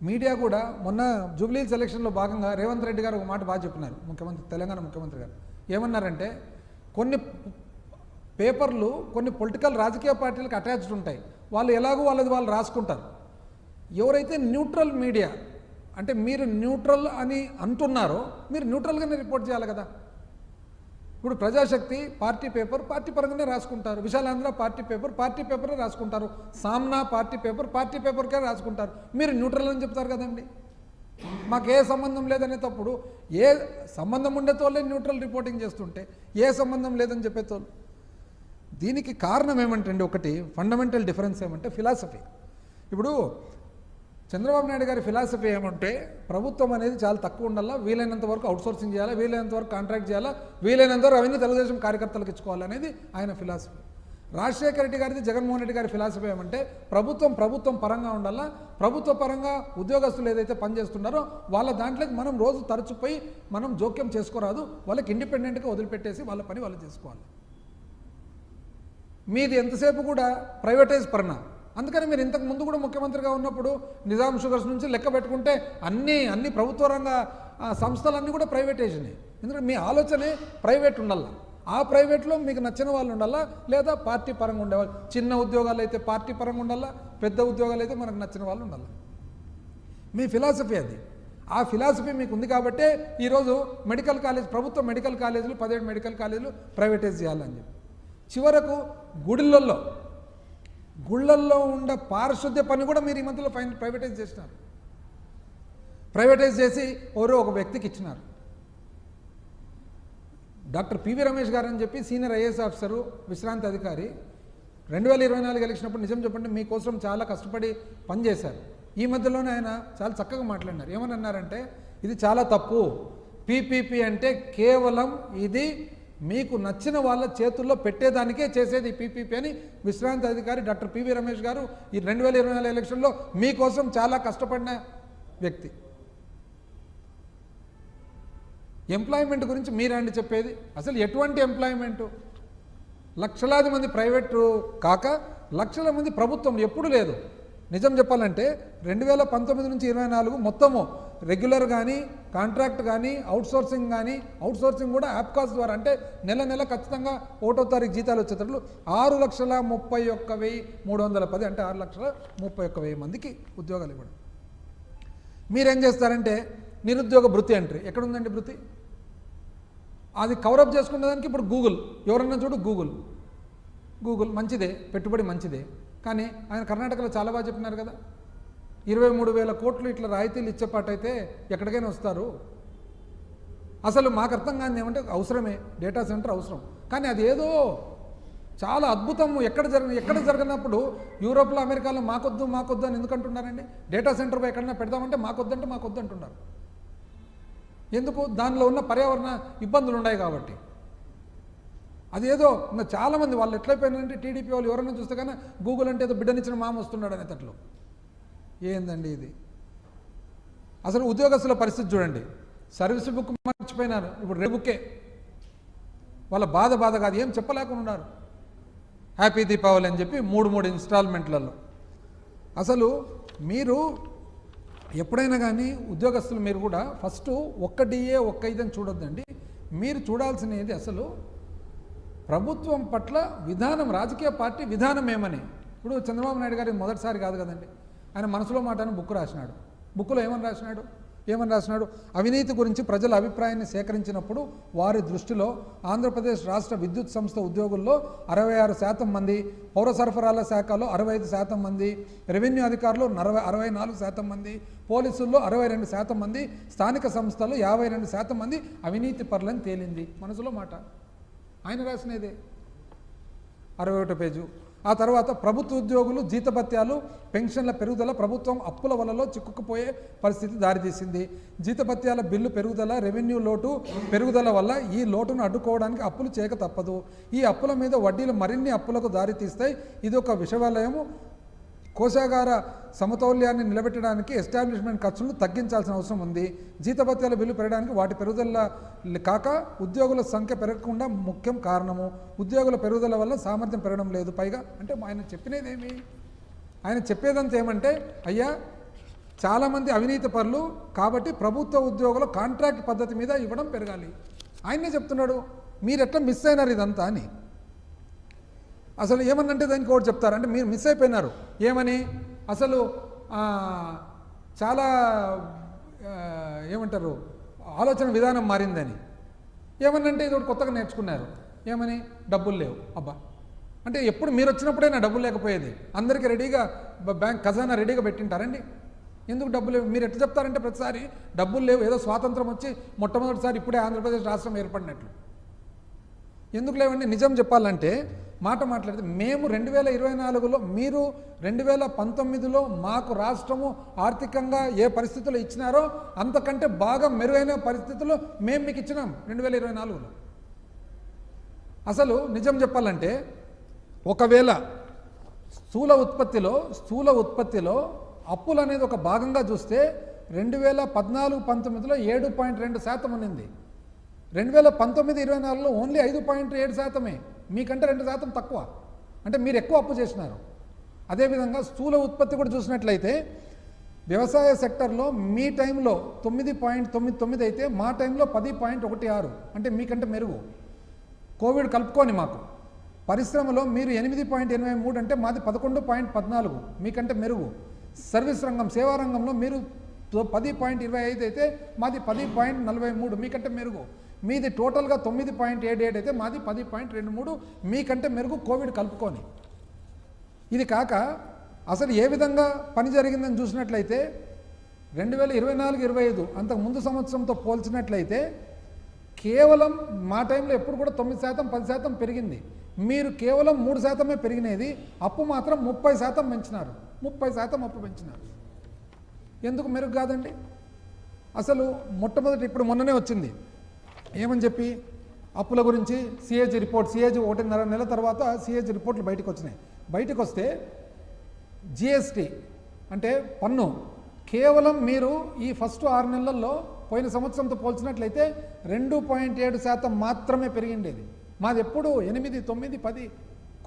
Media కూడా మొన్న Jubilee సెలక్షన్లో భాగంగా రేవంత్ రెడ్డి గారు ఒక మాట బాగా చెప్పినారు, ముఖ్యమంత్రి, తెలంగాణ ముఖ్యమంత్రి గారు ఏమన్నారంటే, కొన్ని పేపర్లు కొన్ని పొలిటికల్ రాజకీయ పార్టీలకు అటాచ్డ్ ఉంటాయి, వాళ్ళు ఎలాగో వాళ్ళు రాసుకుంటారు. ఎవరైతే న్యూట్రల్ మీడియా అంటే మీరు న్యూట్రల్ అని అంటున్నారో మీరు న్యూట్రల్గానే రిపోర్ట్ చేయాలి కదా. ఇప్పుడు ప్రజాశక్తి పార్టీ పేపర్ పార్టీ పరంగానే రాసుకుంటారు, విశాలాంధ్ర పార్టీ పేపరే రాసుకుంటారు, సామ్నా పార్టీ పేపర్కే రాసుకుంటారు. మీరు న్యూట్రల్ అని చెప్తారు కదండి. మాకు ఏ సంబంధం లేదనే తప్పుడు, ఏ సంబంధం ఉండేతోళ్ళే న్యూట్రల్ రిపోర్టింగ్ చేస్తుంటే ఏ సంబంధం లేదని చెప్పేతోళ్ళు. దీనికి కారణం ఏమంటే అండి, ఒకటి ఫండమెంటల్ డిఫరెన్స్ ఏమంటే ఫిలాసఫీ. ఇప్పుడు చంద్రబాబు నాయుడు గారి ఫిలాసఫీ ఏమంటే ప్రభుత్వం అనేది చాలా తక్కువ ఉండాలా, వీలైనంత వరకు అవుట్సోర్సింగ్ చేయాలా, వీలైనంత వరకు కాంట్రాక్ట్ చేయాలా, వీలైనంత వరకు అవన్నీ తెలుగుదేశం కార్యకర్తలకు ఇచ్చుకోవాలనేది ఆయన ఫిలాసఫీ. రాజశేఖర రెడ్డి గారిది, జగన్మోహన్ రెడ్డి గారి ఫిలాసఫీ ఏమంటే ప్రభుత్వం పరంగా ఉండాలా, ప్రభుత్వ పరంగా ఉద్యోగస్తులు ఏదైతే పనిచేస్తున్నారో వాళ్ళ దాంట్లోకి మనం రోజు తరచుపోయి మనం జోక్యం చేసుకోరాదు, వాళ్ళకి ఇండిపెండెంట్గా వదిలిపెట్టేసి వాళ్ళ పని వాళ్ళు చేసుకోవాలి. మీది ఎంతసేపు కూడా ప్రైవేటైజ్ పరణ. అందుకని మీరు ఇంతకు ముందు కూడా ముఖ్యమంత్రిగా ఉన్నప్పుడు నిజాం షుగర్స్ నుంచి లెక్క పెట్టుకుంటే అన్ని ప్రభుత్వ రంగ సంస్థలన్నీ కూడా ప్రైవేటైజేషనే. ఎందుకంటే మీ ఆలోచనే ప్రైవేట్ ఉండాలా, ఆ ప్రైవేట్లో మీకు నచ్చిన వాళ్ళు ఉండాలా, లేదా పార్టీ పరంగా ఉండేవాళ్ళు. చిన్న ఉద్యోగాలు అయితే పార్టీ పరంగా ఉండాలా, పెద్ద ఉద్యోగాలు అయితే మనకు నచ్చిన వాళ్ళు ఉండాలి. మీ ఫిలాసఫీ అది. ఆ ఫిలాసఫీ మీకు ఉంది కాబట్టే ఈరోజు మెడికల్ కాలేజ్, ప్రభుత్వ మెడికల్ కాలేజీలు 17 మెడికల్ కాలేజీలు ప్రైవేటైజ్ చేయాలని చెప్పి, చివరకు గుళ్ళల్లో ఉండే పారిశుద్ధ్య పని కూడా మీరు ఈ మధ్యలో ప్రైవేటైజ్ చేసినారు. ప్రైవేటైజ్ చేసి ఎవరో ఒక వ్యక్తికి ఇచ్చినారు. డాక్టర్ పివి రమేష్ గారు అని చెప్పి సీనియర్ ఐఏఎస్ ఆఫీసరు, విశ్రాంతి అధికారి, 2024 ఎలక్షనప్పుడు నిజం చెప్పండి మీకోసం చాలా కష్టపడి పనిచేశారు. ఈ మధ్యలోనే ఆయన చాలా చక్కగా మాట్లాడినారు. ఏమని అన్నారంటే, ఇది చాలా తప్పు, పీపీపీ అంటే కేవలం ఇది మీకు నచ్చిన వాళ్ళ చేతుల్లో పెట్టేదానికే చేసేది పీపీపీ అని విశ్రాంతి అధికారి డాక్టర్ పివి రమేష్ గారు ఈ 2024 ఎలక్షన్లో మీకోసం చాలా కష్టపడిన వ్యక్తి. ఎంప్లాయ్మెంట్ గురించి మీరండి చెప్పేది, అసలు ఎటువంటి ఎంప్లాయ్మెంటు? లక్షలాది మంది ప్రైవేటు కాక లక్షల మంది ప్రభుత్వం ఎప్పుడు లేదు. నిజం చెప్పాలంటే 2019 నుంచి 24 మొత్తము రెగ్యులర్ కానీ కాంట్రాక్ట్ కానీ అవుట్సోర్సింగ్ కూడా యాప్కాస్ ద్వారా, అంటే నెల ఖచ్చితంగా 1వ తారీఖు జీతాలు వచ్చేటట్లు 6,31,310 అంటే 6,31,000 మందికి ఉద్యోగాలు ఇవ్వడం. మీరేం చేస్తారంటే నిరుద్యోగ భృతి ఎంట్రీ ఎక్కడుందండి? భృతి అది కవరప్ చేసుకునే దానికి ఇప్పుడు గూగుల్, ఎవరన్నా చూడు గూగుల్ మంచిదే, పెట్టుబడి మంచిదే. కానీ ఆయన కర్ణాటకలో చాలా బాగా చెప్పినారు కదా, 23,000 కోట్లు ఇట్లా రాయితీలు ఇచ్చేపాటైతే ఎక్కడికైనా వస్తారు. అసలు మాకు అర్థం కాని ఏమంటే అవసరమే, డేటా సెంటర్ అవసరం, కానీ అది ఏదో చాలా అద్భుతము ఎక్కడ జరగనప్పుడు యూరోప్లో అమెరికాలో మాకొద్దు అని ఎందుకంటున్నారండి? డేటా సెంటర్ ఎక్కడైనా పెడదామంటే మాకొద్దు అంటున్నారు. ఎందుకు? దానిలో ఉన్న పర్యావరణ ఇబ్బందులు ఉన్నాయి కాబట్టి. అదేదో ఇంకా చాలామంది వాళ్ళు ఎట్లయిపోయినారంటే టీడీపీ వాళ్ళు ఎవరైనా చూస్తే కానీ గూగుల్ అంటే ఏదో బిడ్డనిచ్చిన మామ వస్తున్నాడు అనేటట్లు. ఏందండి ఇది? అసలు ఉద్యోగస్తుల పరిస్థితి చూడండి, సర్వీస్ బుక్ మర్చిపోయినారు, ఇప్పుడు రెడ్ బుక్కే. వాళ్ళ బాధ కాదు, ఏం చెప్పలేకుండా ఉన్నారు. హ్యాపీ దీపావళి అని చెప్పి 3 ఇన్స్టాల్మెంట్లలో. అసలు మీరు ఎప్పుడైనా కానీ ఉద్యోగస్తులు మీరు కూడా ఫస్ట్ ఒక్క డిఏ ఒక్క ఇదని చూడొద్దండి. మీరు చూడాల్సినది అసలు ప్రభుత్వం పట్ల విధానం, రాజకీయ పార్టీ విధానం ఏమని. ఇప్పుడు చంద్రబాబు నాయుడు గారి మొదటిసారి కాదు కదండి, ఆయన మనసులో మాటను బుక్ రాసినాడు. బుక్లో ఏమని రాసినాడు? అవినీతి గురించి ప్రజల అభిప్రాయాన్ని సేకరించినప్పుడు వారి దృష్టిలో ఆంధ్రప్రదేశ్ రాష్ట్ర విద్యుత్ సంస్థ ఉద్యోగుల్లో 66% మంది, పౌర సరఫరాల శాఖలో 65% మంది, రెవెన్యూ అధికారులు 64% మంది, పోలీసుల్లో 62% మంది, స్థానిక సంస్థలు 52% మంది అవినీతి పరులని తేలింది. మనసులో మాట ఆయన రాసినదే, 61 పేజు. ఆ తర్వాత ప్రభుత్వ ఉద్యోగులు జీతభత్యాలు, పెన్షన్ల పెరుగుదల ప్రభుత్వం అప్పుల వలలో చిక్కుకుపోయే పరిస్థితి దారితీసింది. జీతభత్యాల బిల్లు పెరుగుదల, రెవెన్యూ లోటు పెరుగుదల వల్ల ఈ లోటును అడ్డుకోవడానికి అప్పులు చేయక తప్పదు. ఈ అప్పుల మీద వడ్డీలు మరిన్ని అప్పులకు దారితీస్తాయి. ఇది ఒక విషవలయము. కోశాగార సమతౌల్యాన్ని నిలబెట్టడానికి ఎస్టాబ్లిష్మెంట్ ఖర్చులను తగ్గించాల్సిన అవసరం ఉంది. జీతభత్యాల బిల్లు పెరగడానికి వాటి పెరుగుదల కాక ఉద్యోగుల సంఖ్య పెరగకుండా ముఖ్యం కారణము. ఉద్యోగుల పెరుగుదల వల్ల సామర్థ్యం పెరగడం లేదు. పైగా అంటే ఆయన చెప్పినదేమి? ఆయన చెప్పేదంతా ఏమంటే, అయ్యా చాలామంది అవినీతి పరులు, కాబట్టి ప్రభుత్వ ఉద్యోగులు కాంట్రాక్ట్ పద్ధతి మీద ఇవ్వడం పెరగాలి. ఆయనే చెప్తున్నాడు. మీరు ఎట్లా మిస్ అయినారు ఇదంతా అని. అసలు ఏమన్నంటే దానికి ఒకటి చెప్తారంటే మీరు మిస్ అయిపోయినారు. ఏమని? అసలు చాలా ఏమంటారు, ఆలోచన విధానం మారిందని. ఏమన్నంటే ఇది ఒకటి కొత్తగా నేర్చుకున్నారు. ఏమని? డబ్బులు లేవు. అబ్బా, అంటే ఎప్పుడు మీరు వచ్చినప్పుడైనా డబ్బులు లేకపోయేది? అందరికీ రెడీగా బ్యాంక్ ఖజానా రెడీగా పెట్టింటారండి. ఎందుకు డబ్బులు లేవు? మీరు ఎట్లా చెప్తారంటే ప్రతిసారి డబ్బులు లేవు, ఏదో స్వాతంత్రం వచ్చి మొట్టమొదటిసారి ఇప్పుడే ఆంధ్రప్రదేశ్ రాష్ట్రం ఏర్పడినట్లు. ఎందుకు లేవండి? నిజం చెప్పాలంటే మాట్లాడితే మేము 2024లో, మీరు 2019లో మాకు రాష్ట్రము ఆర్థికంగా ఏ పరిస్థితుల్లో ఇచ్చినారో అంతకంటే బాగా మెరుగైన పరిస్థితుల్లో మేము మీకు ఇచ్చినాం 2024లో. అసలు నిజం చెప్పాలంటే ఒకవేళ స్థూల ఉత్పత్తిలో అప్పులు అనేది ఒక భాగంగా చూస్తే 2014-19లో 7.2% ఉన్నింది. 2019-24లో ఓన్లీ 5.7%. మీకంటే 2% తక్కువ. అంటే మీరు ఎక్కువ అప్పు చేసినారు. అదేవిధంగా స్థూల ఉత్పత్తి కూడా చూసినట్లయితే వ్యవసాయ సెక్టర్లో మీ టైంలో 9.99 అయితే మా టైంలో 10.16, అంటే మీకంటే మెరుగు. కోవిడ్ కలుపుకొని మాకు పరిశ్రమలో మీరు 8.83 అంటే మాది 11.14, మీకంటే మెరుగు. సర్వీస్ రంగం, సేవా రంగంలో మీరు 10.25 అయితే మాది 10.43, మీకంటే మెరుగు. మీది టోటల్గా 9.77 అయితే మాది 10.23, మీకంటే మెరుగు కోవిడ్ కలుపుకొని. ఇది కాక అసలు ఏ విధంగా పని జరిగిందని చూసినట్లయితే 2024-25 అంతకు ముందు సంవత్సరంతో పోల్చినట్లయితే కేవలం మా టైంలో ఎప్పుడు కూడా 9%, 10% పెరిగింది. మీరు కేవలం 3% పెరిగినది. అప్పు మాత్రం 30% పెంచినారు. 30% అప్పు పెంచినారు. ఎందుకు మెరుగు కాదండి? అసలు మొట్టమొదటి ఇప్పుడు మొన్ననే వచ్చింది ఏమని చెప్పి అప్పుల గురించి సిఏజీ రిపోర్ట్. 1.5 నెల తర్వాత సిఏజీ రిపోర్ట్లు బయటకు వచ్చినాయి. బయటకు వస్తే జిఎస్టీ అంటే పన్ను కేవలం మీరు ఈ ఫస్ట్ 6 నెలల్లో పోయిన సంవత్సరంతో పోల్చినట్లయితే 2.7% మాత్రమే పెరిగిండేది. మాది ఎప్పుడు 8, 9, 10